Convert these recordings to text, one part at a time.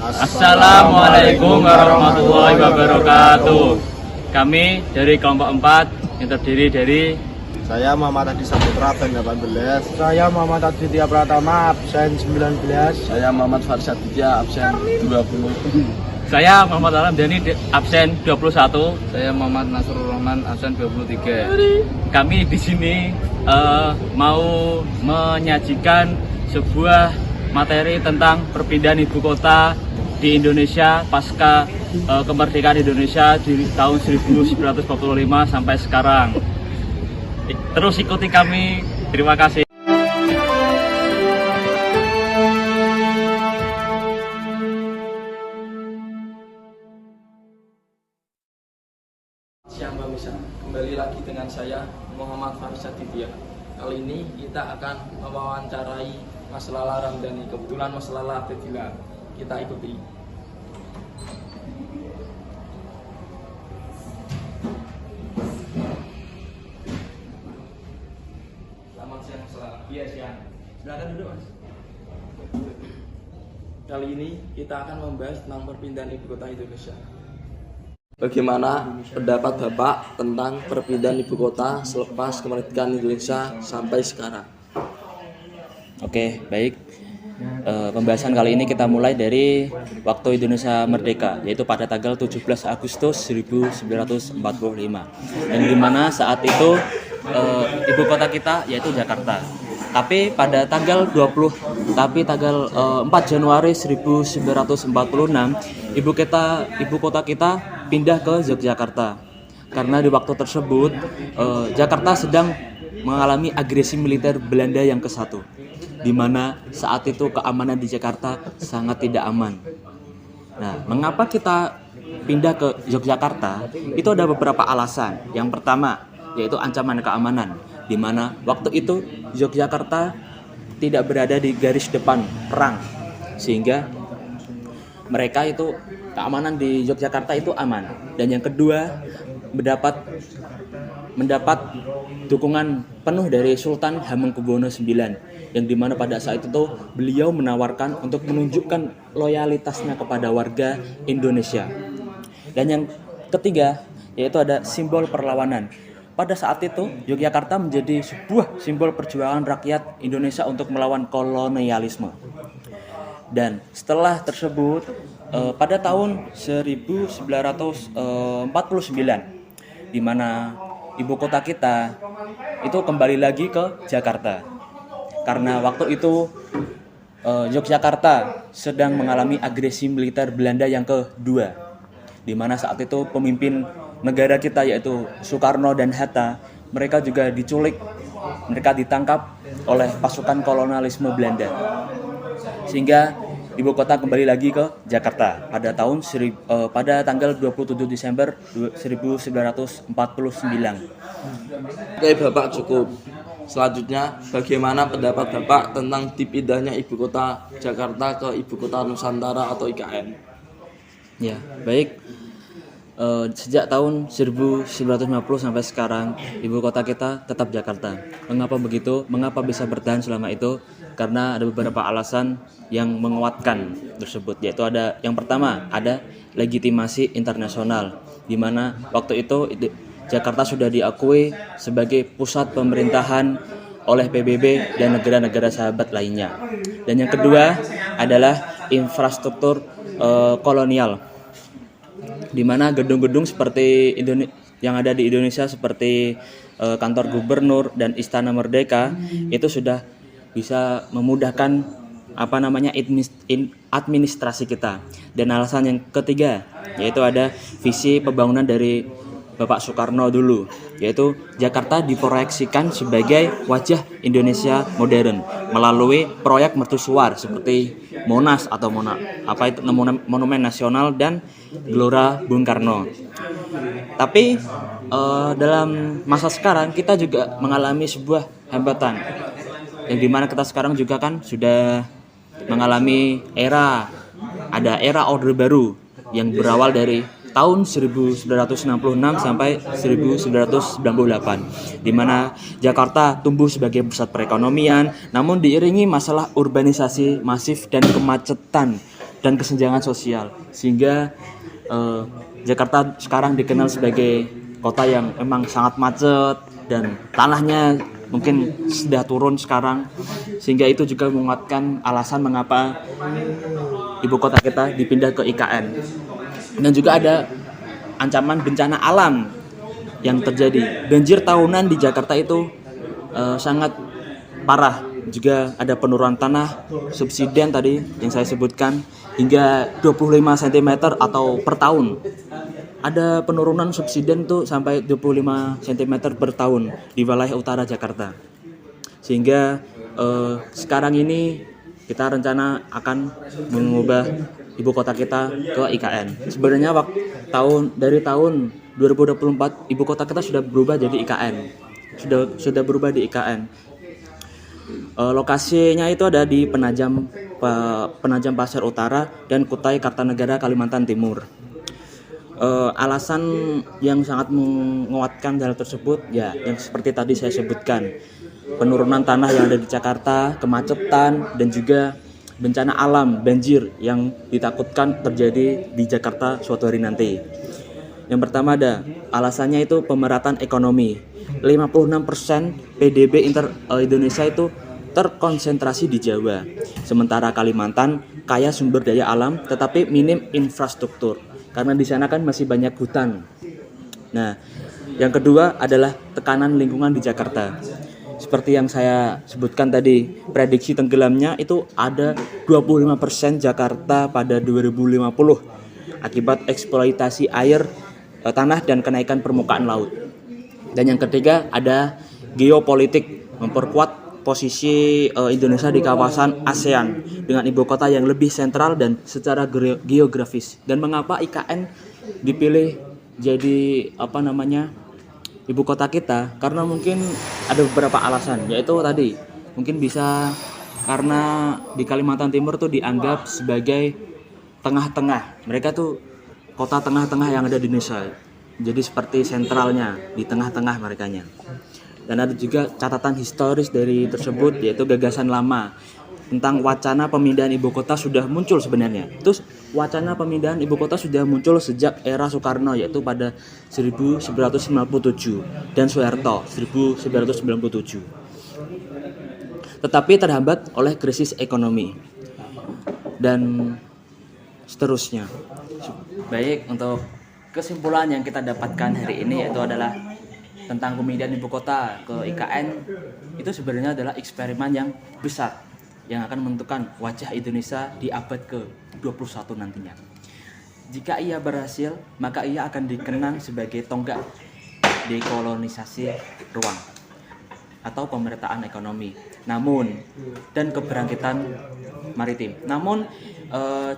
Assalamualaikum warahmatullahi wabarakatuh. Kami dari kelompok 4 yang terdiri dari Saya Muhammad Adi Saputra, absen 18. Saya Muhammad Aditya Pratama, absen 19. Saya Muhammad Faris Aditya, absen 20. saya Muhammad Alam Dani absen 21. Saya Muhammad Nasrul Rahman, absen 23. Kami di sini mau menyajikan sebuah materi tentang perpindahan ibu kota di Indonesia pasca kemerdekaan Indonesia di tahun 1945 sampai sekarang. Terus ikuti kami. Terima kasih. Siang pemirsa, kembali lagi dengan saya Muhammad Faris Aditya. Kali ini kita akan mewawancarai Mas Lala Ramdhani. Kebetulan Mas Lala ada di luar. Kita ikuti. Selamat siang Mas Lala. Iya, siang. Silakan duduk, Mas. Kali ini kita akan membahas tentang perpindahan ibu kota Indonesia. Bagaimana pendapat Bapak tentang perpindahan ibu kota selepas kemerdekaan Indonesia sampai sekarang? Oke, baik. Pembahasan kali ini kita mulai dari waktu Indonesia merdeka, yaitu pada tanggal 17 Agustus 1945. Yang dimana saat itu ibu kota kita yaitu Jakarta. Tapi pada tanggal 4 Januari 1946 ibu kota kita pindah ke Yogyakarta. Karena di waktu tersebut Jakarta sedang mengalami agresi militer Belanda yang ke-1, di mana saat itu keamanan di Jakarta sangat tidak aman. Nah, mengapa kita pindah ke Yogyakarta? Itu ada beberapa alasan. Yang pertama yaitu ancaman keamanan, di mana waktu itu Yogyakarta tidak berada di garis depan perang, sehingga mereka itu keamanan di Yogyakarta itu aman. Dan yang kedua, mendapat dukungan penuh dari Sultan Hamengkubuwono IX, yang dimana pada saat itu beliau menawarkan untuk menunjukkan loyalitasnya kepada warga Indonesia. Dan yang ketiga yaitu ada simbol perlawanan. Pada saat itu Yogyakarta menjadi sebuah simbol perjuangan rakyat Indonesia untuk melawan kolonialisme. Dan setelah tersebut pada tahun 1949, di mana ibu kota kita itu kembali lagi ke Jakarta. Karena waktu itu Yogyakarta sedang mengalami agresi militer Belanda yang kedua, di mana saat itu pemimpin negara kita yaitu Soekarno dan Hatta, mereka juga diculik, mereka ditangkap oleh pasukan kolonialisme Belanda. Sehingga ibu kota kembali lagi ke Jakarta pada tanggal 27 Desember 1949. Oke Bapak, cukup. Selanjutnya, bagaimana pendapat Bapak tentang dipindahnya ibu kota Jakarta ke ibu kota Nusantara atau IKN? Ya, baik. Sejak tahun 1950 sampai sekarang ibu kota kita tetap Jakarta. Mengapa begitu? Mengapa bisa bertahan selama itu? Karena ada beberapa alasan yang menguatkan tersebut, yaitu ada yang pertama, ada legitimasi internasional, di mana waktu itu Jakarta sudah diakui sebagai pusat pemerintahan oleh PBB dan negara-negara sahabat lainnya. Dan yang kedua adalah infrastruktur kolonial, di mana gedung-gedung seperti yang ada di Indonesia seperti kantor gubernur dan Istana Merdeka itu sudah bisa memudahkan administrasi kita. Dan alasan yang ketiga yaitu ada visi pembangunan dari Bapak Soekarno dulu, yaitu Jakarta diproyeksikan sebagai wajah Indonesia modern melalui proyek mercusuar seperti Monas atau Monumen Nasional dan Gelora Bung Karno. Tapi dalam masa sekarang kita juga mengalami sebuah hambatan, yang dimana kita sekarang juga kan sudah mengalami era Orde Baru yang berawal dari tahun 1966 sampai 1998, di mana Jakarta tumbuh sebagai pusat perekonomian, namun diiringi masalah urbanisasi masif dan kemacetan dan kesenjangan sosial, sehingga Jakarta sekarang dikenal sebagai kota yang memang sangat macet dan tanahnya mungkin sudah turun sekarang, sehingga itu juga menguatkan alasan mengapa ibu kota kita dipindah ke IKN. Dan juga ada ancaman bencana alam yang terjadi. Banjir tahunan di Jakarta itu sangat parah. Juga ada penurunan tanah subsiden tadi yang saya sebutkan hingga 25 cm atau per tahun. Ada penurunan subsiden tuh sampai 25 cm per tahun di wilayah utara Jakarta. Sehingga sekarang ini kita rencana akan mengubah ibu kota kita ke IKN. Sebenarnya dari tahun 2024 ibu kota kita sudah berubah jadi IKN. Sudah berubah di IKN. Lokasinya itu ada di Penajam Pasir Utara dan Kutai Kartanegara, Kalimantan Timur. Alasan yang sangat menguatkan hal tersebut ya yang seperti tadi saya sebutkan, penurunan tanah yang ada di Jakarta, kemacetan, dan juga bencana alam banjir yang ditakutkan terjadi di Jakarta suatu hari nanti. Yang pertama ada alasannya itu pemerataan ekonomi. 56% PDB Indonesia itu terkonsentrasi di Jawa. Sementara Kalimantan kaya sumber daya alam tetapi minim infrastruktur karena di sana kan masih banyak hutan. Nah, yang kedua adalah tekanan lingkungan di Jakarta. Seperti yang saya sebutkan tadi, prediksi tenggelamnya itu ada 25% Jakarta pada 2050 akibat eksploitasi air, tanah, dan kenaikan permukaan laut. Dan yang ketiga ada geopolitik, memperkuat posisi Indonesia di kawasan ASEAN dengan ibu kota yang lebih sentral dan secara geografis. Dan mengapa IKN dipilih jadi ibu kota kita? Karena mungkin ada beberapa alasan, yaitu tadi mungkin bisa karena di Kalimantan Timur tuh dianggap sebagai tengah-tengah. Mereka tuh kota tengah-tengah yang ada di Indonesia. Jadi seperti sentralnya di tengah-tengah merekanya. Dan ada juga catatan historis dari tersebut, yaitu gagasan lama tentang wacana pemindahan ibu kota sudah muncul sebenarnya. Terus wacana pemindahan ibu kota sudah muncul sejak era Soekarno, yaitu pada 1997 dan Soeharto 1997. Tetapi terhambat oleh krisis ekonomi dan seterusnya. Baik, untuk kesimpulan yang kita dapatkan hari ini yaitu adalah tentang pemindahan ibu kota ke IKN, itu sebenarnya adalah eksperimen yang besar yang akan menentukan wajah Indonesia di abad ke-21 nantinya. Jika ia berhasil, maka ia akan dikenang sebagai tonggak dekolonisasi ruang atau pemerataan ekonomi. Dan keberangkitan maritim. Namun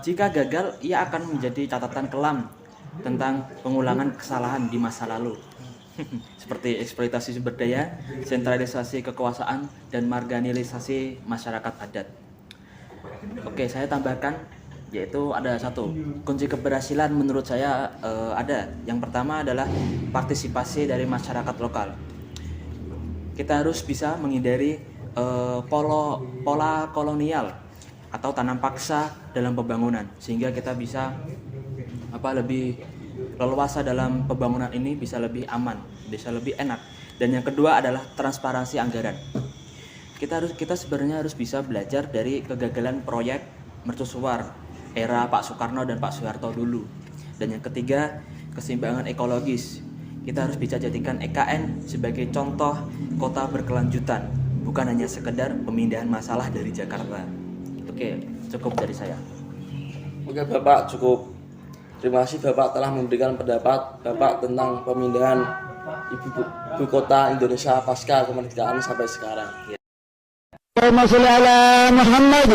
jika gagal, ia akan menjadi catatan kelam tentang pengulangan kesalahan di masa lalu. Seperti eksploitasi sumber daya, sentralisasi kekuasaan, dan marginalisasi masyarakat adat. Oke, saya tambahkan, yaitu ada satu kunci keberhasilan menurut saya ada. Yang pertama adalah partisipasi dari masyarakat lokal. Kita harus bisa menghindari pola kolonial atau tanam paksa dalam pembangunan, sehingga kita bisa lebih leluasa dalam pembangunan ini, bisa lebih aman, bisa lebih enak. Dan yang kedua adalah transparansi anggaran. Kita sebenarnya harus bisa belajar dari kegagalan proyek mercusuar era Pak Soekarno dan Pak Soeharto dulu. Dan yang ketiga, keseimbangan ekologis. Kita harus bisa jadikan IKN sebagai contoh kota berkelanjutan, bukan hanya sekedar pemindahan masalah dari Jakarta. Oke, cukup dari saya. Oke Bapak, cukup. Terima kasih Bapak telah memberikan pendapat Bapak tentang pemindahan ibu kota Indonesia pasca kemerdekaan sampai sekarang. Allahumma sholli ala Muhammad.